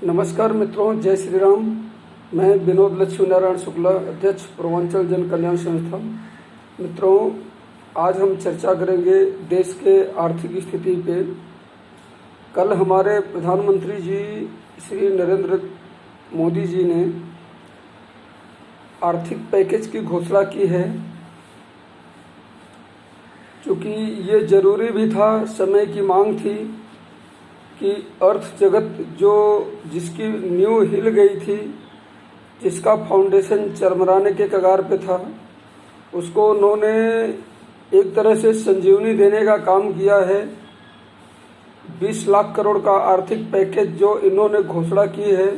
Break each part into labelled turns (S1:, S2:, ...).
S1: नमस्कार मित्रों, जय श्री राम। मैं विनोद लक्ष्मी नारायण शुक्ला, अध्यक्ष पूर्वांचल जन कल्याण संस्था। मित्रों, आज हम चर्चा करेंगे देश के आर्थिक स्थिति पे। कल हमारे प्रधानमंत्री जी श्री नरेंद्र मोदी जी ने आर्थिक पैकेज की घोषणा की है, क्योंकि ये जरूरी भी था, समय की मांग थी कि अर्थ जगत जिसकी नींव हिल गई थी, जिसका फाउंडेशन चरमराने के कगार पे था, उसको उन्होंने एक तरह से संजीवनी देने का काम किया है। 20 लाख करोड़ का आर्थिक पैकेज जो इन्होंने घोषणा की है,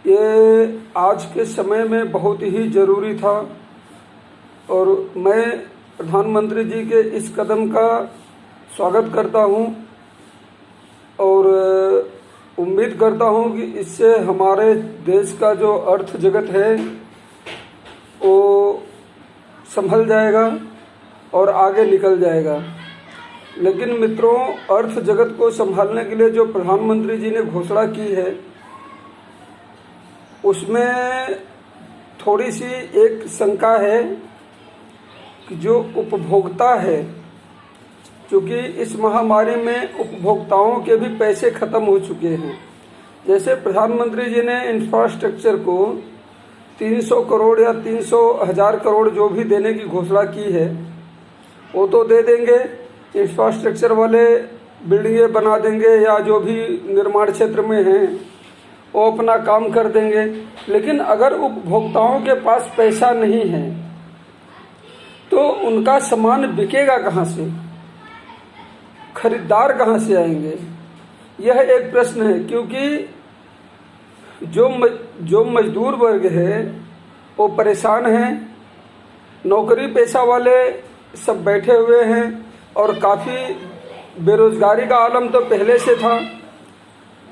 S1: ये आज के समय में बहुत ही ज़रूरी था और मैं प्रधानमंत्री जी के इस कदम का स्वागत करता हूँ और उम्मीद करता हूँ कि इससे हमारे देश का जो अर्थ जगत है वो संभल जाएगा और आगे निकल जाएगा। लेकिन मित्रों, अर्थ जगत को संभालने के लिए जो प्रधानमंत्री जी ने घोषणा की है, उसमें थोड़ी सी एक शंका है कि जो उपभोक्ता है, क्योंकि इस महामारी में उपभोक्ताओं के भी पैसे खत्म हो चुके हैं। जैसे प्रधानमंत्री जी ने इंफ्रास्ट्रक्चर को 300 करोड़ या 300,000 करोड़ जो भी देने की घोषणा की है, वो तो दे देंगे, इंफ्रास्ट्रक्चर वाले बिल्डिंगें बना देंगे या जो भी निर्माण क्षेत्र में हैं वो अपना काम कर देंगे। लेकिन अगर उपभोक्ताओं के पास पैसा नहीं है तो उनका सामान बिकेगा कहाँ से, खरीदार कहाँ से आएंगे, यह एक प्रश्न है। क्योंकि जो मजदूर वर्ग है वो परेशान हैं, नौकरी पेशा वाले सब बैठे हुए हैं और काफ़ी बेरोजगारी का आलम तो पहले से था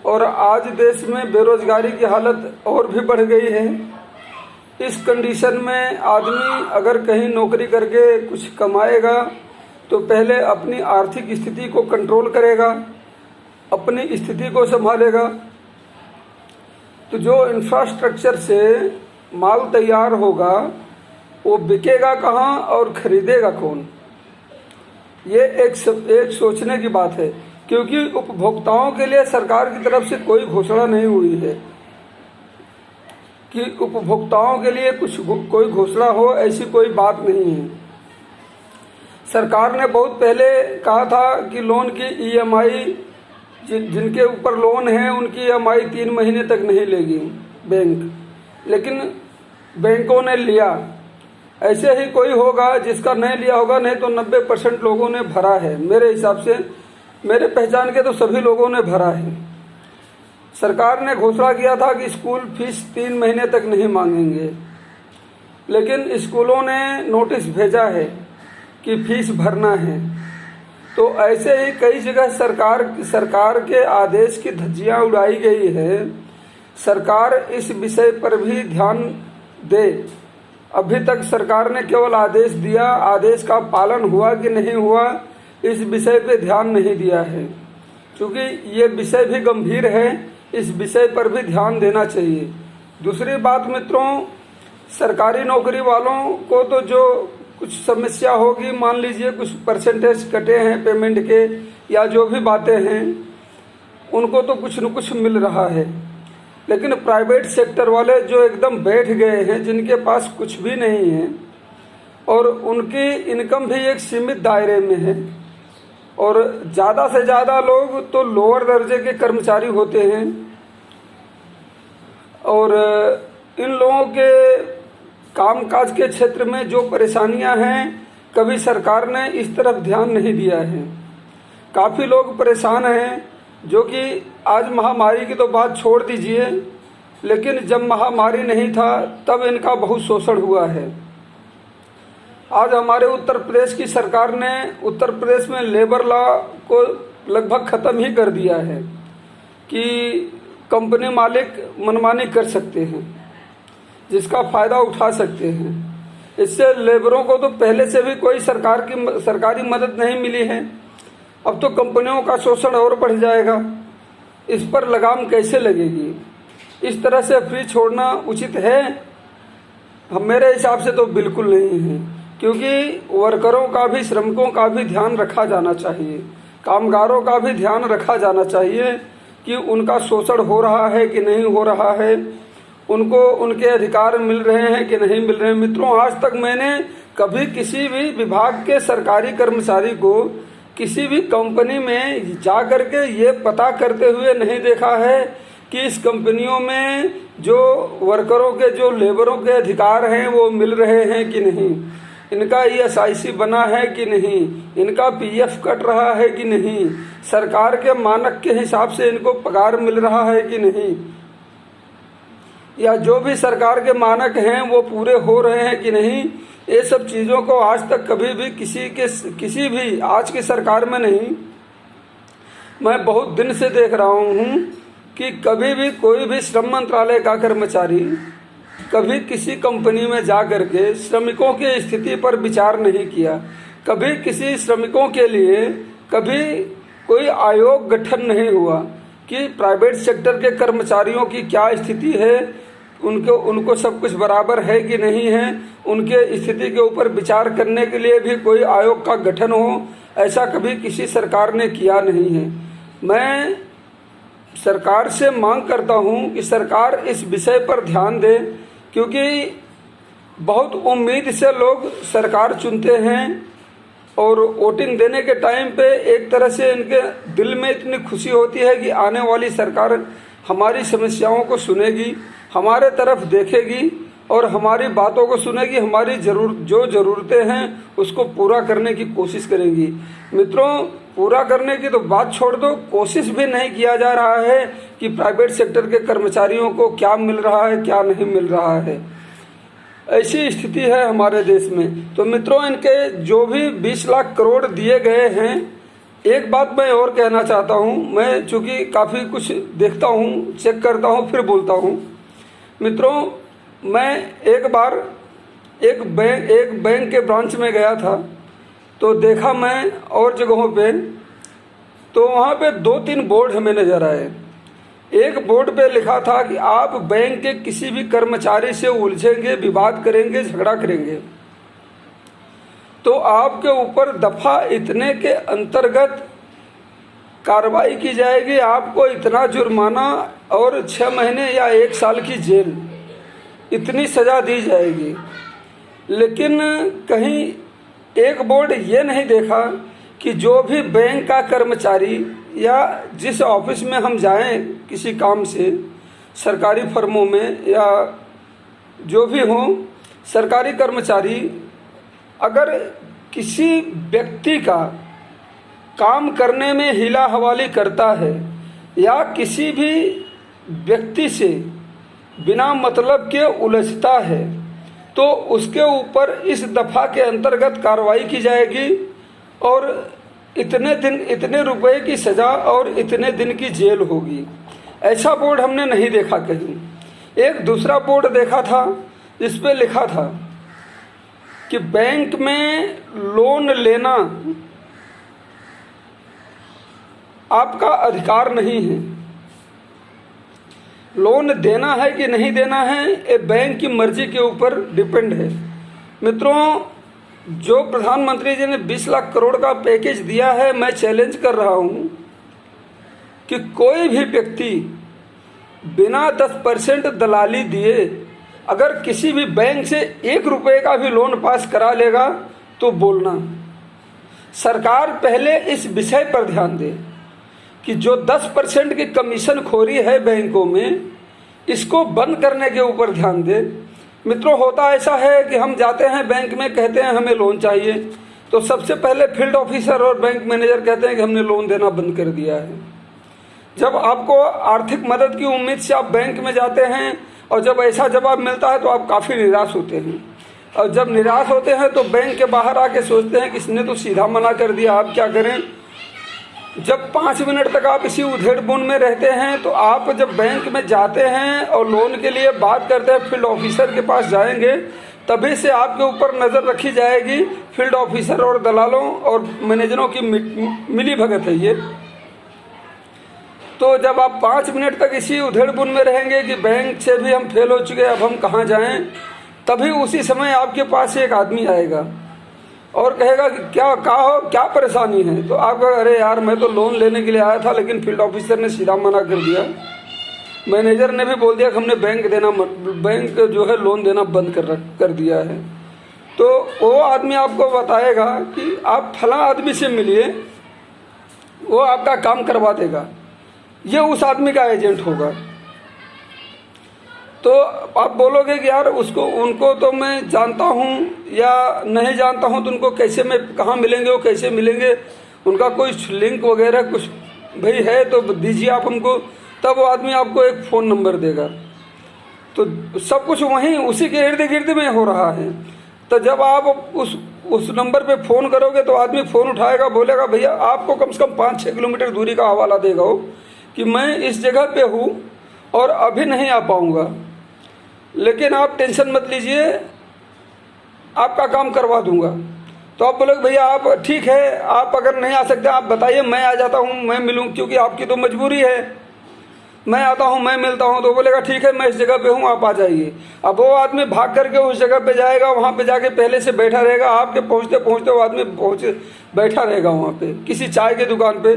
S1: और आज देश में बेरोजगारी की हालत और भी बढ़ गई है। इस कंडीशन में आदमी अगर कहीं नौकरी करके कुछ कमाएगा तो पहले अपनी आर्थिक स्थिति को कंट्रोल करेगा, अपनी स्थिति को संभालेगा। तो जो इंफ्रास्ट्रक्चर से माल तैयार होगा वो बिकेगा कहाँ और खरीदेगा कौन, ये एक सोचने की बात है। क्योंकि उपभोक्ताओं के लिए सरकार की तरफ से कोई घोषणा नहीं हुई है कि उपभोक्ताओं के लिए कोई घोषणा हो, ऐसी कोई बात नहीं है। सरकार ने बहुत पहले कहा था कि लोन की ईएमआई, जिनके ऊपर लोन है उनकी ईएमआई 3 महीने तक नहीं लेगी बैंक, लेकिन बैंकों ने लिया। ऐसे ही कोई होगा जिसका नहीं लिया होगा, नहीं तो 90% लोगों ने भरा है। मेरे हिसाब से, मेरे पहचान के तो सभी लोगों ने भरा है। सरकार ने घोषणा किया था कि स्कूल फीस 3 महीने तक नहीं मांगेंगे, लेकिन स्कूलों ने नोटिस भेजा है कि फीस भरना है। तो ऐसे ही कई जगह सरकार के आदेश की धज्जियां उड़ाई गई है। सरकार इस विषय पर भी ध्यान दे। अभी तक सरकार ने केवल आदेश दिया, आदेश का पालन हुआ कि नहीं हुआ इस विषय पे ध्यान नहीं दिया है। क्योंकि ये विषय भी गंभीर है, इस विषय पर भी ध्यान देना चाहिए। दूसरी बात मित्रों, सरकारी नौकरी वालों को तो जो कुछ समस्या होगी, मान लीजिए कुछ परसेंटेज कटे हैं पेमेंट के या जो भी बातें हैं, उनको तो कुछ न कुछ मिल रहा है। लेकिन प्राइवेट सेक्टर वाले जो एकदम बैठ गए हैं, जिनके पास कुछ भी नहीं है और उनकी इनकम भी एक सीमित दायरे में है और ज़्यादा से ज़्यादा लोग तो लोअर दर्जे के कर्मचारी होते हैं और इन लोगों के कामकाज के क्षेत्र में जो परेशानियां हैं, कभी सरकार ने इस तरफ ध्यान नहीं दिया है। काफ़ी लोग परेशान हैं, जो कि आज महामारी की तो बात छोड़ दीजिए, लेकिन जब महामारी नहीं था तब इनका बहुत शोषण हुआ है। आज हमारे उत्तर प्रदेश की सरकार ने उत्तर प्रदेश में लेबर लॉ को लगभग ख़त्म ही कर दिया है कि कंपनी मालिक मनमानी कर सकते हैं, जिसका फ़ायदा उठा सकते हैं। इससे लेबरों को तो पहले से भी कोई सरकारी मदद नहीं मिली है, अब तो कंपनियों का शोषण और बढ़ जाएगा। इस पर लगाम कैसे लगेगी? इस तरह से फ्री छोड़ना उचित है? मेरे हिसाब से तो बिल्कुल नहीं है, क्योंकि वर्करों का भी, श्रमिकों का भी ध्यान रखा जाना चाहिए, कामगारों का भी ध्यान रखा जाना चाहिए कि उनका शोषण हो रहा है कि नहीं हो रहा है, उनको उनके अधिकार मिल रहे हैं कि नहीं मिल रहे हैं। मित्रों, आज तक मैंने कभी किसी भी विभाग के सरकारी कर्मचारी को किसी भी कंपनी में जा करके ये पता करते हुए नहीं देखा है कि इस कंपनियों में जो वर्करों के, जो लेबरों के अधिकार हैं वो मिल रहे हैं कि नहीं, इनका ESIC बना है कि नहीं, इनका PF कट रहा है कि नहीं, सरकार के मानक के हिसाब से इनको पगार मिल रहा है कि नहीं, या जो भी सरकार के मानक हैं वो पूरे हो रहे हैं कि नहीं। ये सब चीज़ों को आज तक कभी भी किसी भी आज की सरकार में नहीं, मैं बहुत दिन से देख रहा हूँ कि कभी भी कोई भी श्रम मंत्रालय का कर्मचारी कभी किसी कंपनी में जा कर के श्रमिकों की स्थिति पर विचार नहीं किया, कभी किसी श्रमिकों के लिए कभी कोई आयोग गठन नहीं हुआ कि प्राइवेट सेक्टर के कर्मचारियों की क्या स्थिति है, उनको सब कुछ बराबर है कि नहीं है, उनके स्थिति के ऊपर विचार करने के लिए भी कोई आयोग का गठन हो, ऐसा कभी किसी सरकार ने किया नहीं है। मैं सरकार से मांग करता हूं कि सरकार इस विषय पर ध्यान दे, क्योंकि बहुत उम्मीद से लोग सरकार चुनते हैं और वोटिंग देने के टाइम पे एक तरह से इनके दिल में इतनी खुशी होती है कि आने वाली सरकार हमारी समस्याओं को सुनेगी, हमारे तरफ देखेगी और हमारी बातों को सुनेगी, हमारी जो ज़रूरतें हैं उसको पूरा करने की कोशिश करेंगी। मित्रों, पूरा करने की तो बात छोड़ दो, कोशिश भी नहीं किया जा रहा है कि प्राइवेट सेक्टर के कर्मचारियों को क्या मिल रहा है, क्या नहीं मिल रहा है। ऐसी स्थिति है हमारे देश में। तो मित्रों, इनके जो भी 20 लाख करोड़ दिए गए हैं, एक बात मैं और कहना चाहता हूं, मैं चूँकि काफ़ी कुछ देखता हूं, चेक करता हूं, फिर बोलता हूं। मित्रों, मैं एक बार एक बैंक के ब्रांच में गया था, तो देखा मैं और जगहों पे, तो वहाँ पे 2-3 बोर्ड हमें नज़र आए। एक बोर्ड पे लिखा था कि आप बैंक के किसी भी कर्मचारी से उलझेंगे, विवाद करेंगे, झगड़ा करेंगे तो आपके ऊपर दफ़ा इतने के अंतर्गत कार्रवाई की जाएगी, आपको इतना जुर्माना और 6 महीने या 1 साल की जेल, इतनी सज़ा दी जाएगी। लेकिन कहीं एक बोर्ड ये नहीं देखा कि जो भी बैंक का कर्मचारी या जिस ऑफिस में हम जाएं किसी काम से, सरकारी फर्मों में या जो भी हों, सरकारी कर्मचारी अगर किसी व्यक्ति का काम करने में हीला हवाली करता है या किसी भी व्यक्ति से बिना मतलब के उलझता है, तो उसके ऊपर इस दफ़ा के अंतर्गत कार्रवाई की जाएगी और इतने दिन, इतने रुपए की सज़ा और इतने दिन की जेल होगी। ऐसा बोर्ड हमने नहीं देखा कहीं। एक दूसरा बोर्ड देखा था जिस पे लिखा था कि बैंक में लोन लेना आपका अधिकार नहीं है, लोन देना है कि नहीं देना है ये बैंक की मर्जी के ऊपर डिपेंड है। मित्रों, जो प्रधानमंत्री जी ने 20 लाख करोड़ का पैकेज दिया है, मैं चैलेंज कर रहा हूं कि कोई भी व्यक्ति बिना 10% दलाली दिए अगर किसी भी बैंक से 1 रुपये का भी लोन पास करा लेगा तो बोलना। सरकार पहले इस विषय पर ध्यान दे कि जो 10% की कमीशन खोरी है बैंकों में, इसको बंद करने के ऊपर ध्यान दे। मित्रों, होता ऐसा है कि हम जाते हैं बैंक में, कहते हैं हमें लोन चाहिए, तो सबसे पहले फील्ड ऑफिसर और बैंक मैनेजर कहते हैं कि हमने लोन देना बंद कर दिया है। जब आपको आर्थिक मदद की उम्मीद से आप बैंक में जाते हैं और जब ऐसा जवाब मिलता है तो आप काफ़ी निराश होते हैं, और जब निराश होते हैं तो बैंक के बाहर आके सोचते हैं कि इसने तो सीधा मना कर दिया, आप क्या करें। जब 5 मिनट तक आप इसी उधेड़-बुन में रहते हैं, तो आप जब बैंक में जाते हैं और लोन के लिए बात करते हैं, फील्ड ऑफिसर के पास जाएंगे, तभी से आपके ऊपर नज़र रखी जाएगी। फील्ड ऑफिसर और दलालों और मैनेजरों की मिली भगत है ये। तो जब आप 5 मिनट तक इसी उधेड़-बुन में रहेंगे कि बैंक से भी हम फेल हो चुके, अब हम कहाँ जाएं, तभी उसी समय आपके पास एक आदमी आएगा और कहेगा कि क्या परेशानी है। तो आप कहें अरे यार मैं तो लोन लेने के लिए आया था, लेकिन फील्ड ऑफिसर ने सीधा मना कर दिया, मैनेजर ने भी बोल दिया कि हमने बैंक जो है लोन देना बंद कर दिया है। तो वो आदमी आपको बताएगा कि आप फला आदमी से मिलिए, वो आपका काम करवा देगा, ये उस आदमी का एजेंट होगा। तो आप बोलोगे कि यार उनको तो मैं जानता हूँ या नहीं जानता हूँ, तो उनको कैसे मैं कहाँ मिलेंगे, वो कैसे मिलेंगे, उनका कोई लिंक वगैरह कुछ भाई है तो दीजिए आप हमको। तब वो आदमी आपको एक फ़ोन नंबर देगा। तो सब कुछ वहीं उसी के इर्द गिर्द में हो रहा है। तो जब आप उस नंबर पे फ़ोन करोगे तो आदमी फ़ोन उठाएगा, बोलेगा भैया आपको कम से कम 5-6 किलोमीटर दूरी का हवाला देगा वो कि मैं इस जगह पे हूँ और अभी नहीं आ पाऊँगा, लेकिन आप टेंशन मत लीजिए, आपका काम करवा दूंगा। तो आप बोलोगे भैया आप ठीक है, आप अगर नहीं आ सकते आप बताइए, मैं आ जाता हूँ, मैं मिलूँ, क्योंकि आपकी तो मजबूरी है, मैं आता हूँ, मैं मिलता हूँ। तो बोलेगा ठीक है मैं इस जगह पे हूँ, आप आ जाइए। अब वो आदमी भाग करके उस जगह पे जाएगा, वहाँ पे जाके पहले से बैठा रहेगा, आपके पहुँचते पहुँचते वो आदमी बैठा रहेगा वहाँ पे, किसी चाय की दुकान पे,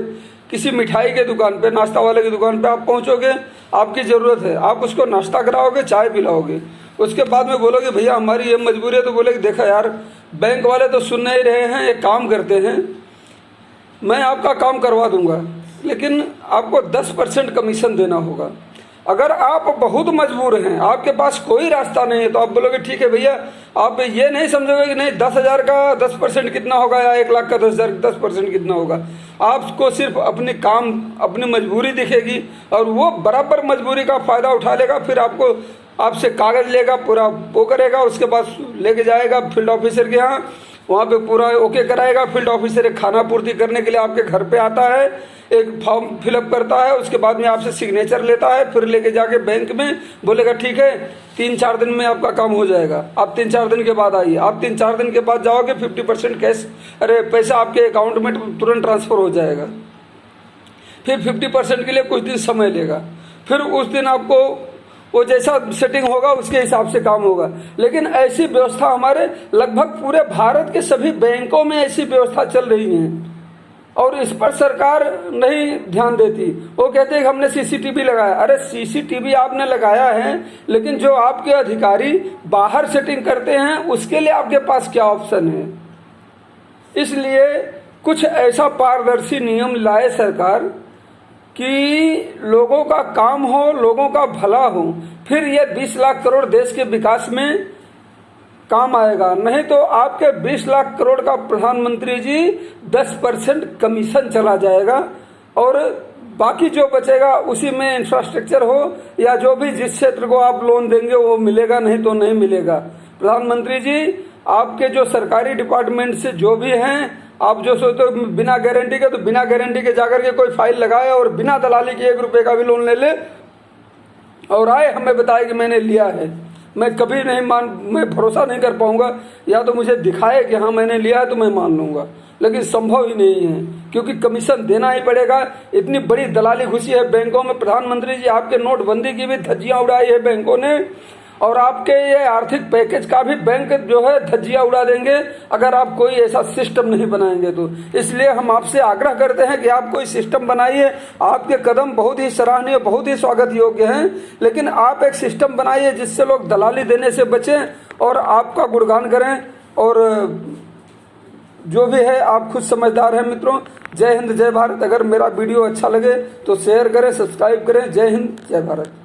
S1: किसी मिठाई के दुकान पे, नाश्ता वाले की दुकान पे आप पहुँचोगे, आपकी ज़रूरत है, आप उसको नाश्ता कराओगे, चाय पिलाओगे, उसके बाद में बोलोगे भैया हमारी ये मजबूरी है। तो बोलेगे देखा यार बैंक वाले तो सुन नहीं रहे हैं, एक काम करते हैं, मैं आपका काम करवा दूंगा, लेकिन आपको 10% कमीशन देना होगा। अगर आप बहुत मजबूर हैं, आपके पास कोई रास्ता नहीं है, तो आप बोलोगे ठीक है भैया, आप ये नहीं समझोगे कि नहीं 10,000 का 10% कितना होगा या 1 लाख का 10% कितना होगा। आपको सिर्फ अपनी मजबूरी दिखेगी और वो बराबर मजबूरी का फ़ायदा उठा लेगा। फिर आपसे कागज़ लेगा, पूरा वो करेगा, उसके बाद लेके जाएगा फील्ड ऑफिसर के यहाँ, वहाँ पे पूरा ओके कराएगा। फील्ड ऑफिसर एक खाना पूर्ति करने के लिए आपके घर पे आता है, एक फॉर्म फिलअप करता है, उसके बाद में आपसे सिग्नेचर लेता है, फिर लेके जाके बैंक में बोलेगा ठीक है 3-4 दिन में आपका काम हो जाएगा, आप 3-4 दिन के बाद आइए। आप 3-4 दिन के बाद जाओगे, 50% कैश पैसा आपके अकाउंट में तुरंत ट्रांसफ़र हो जाएगा। फिर 50% के लिए कुछ दिन समय लेगा, फिर उस दिन आपको वो जैसा सेटिंग होगा उसके हिसाब से काम होगा। लेकिन ऐसी व्यवस्था हमारे लगभग पूरे भारत के सभी बैंकों में ऐसी व्यवस्था चल रही है और इस पर सरकार नहीं ध्यान देती। वो कहते हैं कि हमने सीसीटीवी लगाया। अरे सीसीटीवी आपने लगाया है, लेकिन जो आपके अधिकारी बाहर सेटिंग करते हैं उसके लिए आपके पास क्या ऑप्शन है। इसलिए कुछ ऐसा पारदर्शी नियम लाए सरकार कि लोगों का काम हो, लोगों का भला हो, फिर ये 20 लाख करोड़ देश के विकास में काम आएगा। नहीं तो आपके 20 लाख करोड़ का प्रधानमंत्री जी 10% कमीशन चला जाएगा और बाकी जो बचेगा उसी में इंफ्रास्ट्रक्चर हो या जो भी जिस क्षेत्र को आप लोन देंगे वो मिलेगा, नहीं तो नहीं मिलेगा। प्रधानमंत्री जी आपके जो सरकारी डिपार्टमेंट से जो भी हैं, आप जो सोचते हो बिना गारंटी के, तो बिना गारंटी के जाकर के कोई फाइल लगाए और बिना दलाली के 1 रुपए का भी लोन ले ले और आए हमें बताए कि मैंने लिया है। मैं कभी नहीं मैं भरोसा नहीं कर पाऊंगा, या तो मुझे दिखाए कि हाँ मैंने लिया है तो मैं मान लूंगा, लेकिन संभव ही नहीं है क्योंकि कमीशन देना ही पड़ेगा। इतनी बड़ी दलाली घुसी है बैंकों में। प्रधानमंत्री जी आपके नोटबंदी की भी धज्जियां उड़ाई है बैंकों ने, और आपके ये आर्थिक पैकेज का भी बैंक जो है धज्जियां उड़ा देंगे अगर आप कोई ऐसा सिस्टम नहीं बनाएंगे तो। इसलिए हम आपसे आग्रह करते हैं कि आप कोई सिस्टम बनाइए। आपके कदम बहुत ही सराहनीय, बहुत ही स्वागत योग्य हैं, लेकिन आप एक सिस्टम बनाइए जिससे लोग दलाली देने से बचें और आपका गुणगान करें। और जो भी है आप खुद समझदार हैं मित्रों। जय हिंद, जय भारत। अगर मेरा वीडियो अच्छा लगे तो शेयर करें, सब्सक्राइब करें। जय हिंद, जय भारत।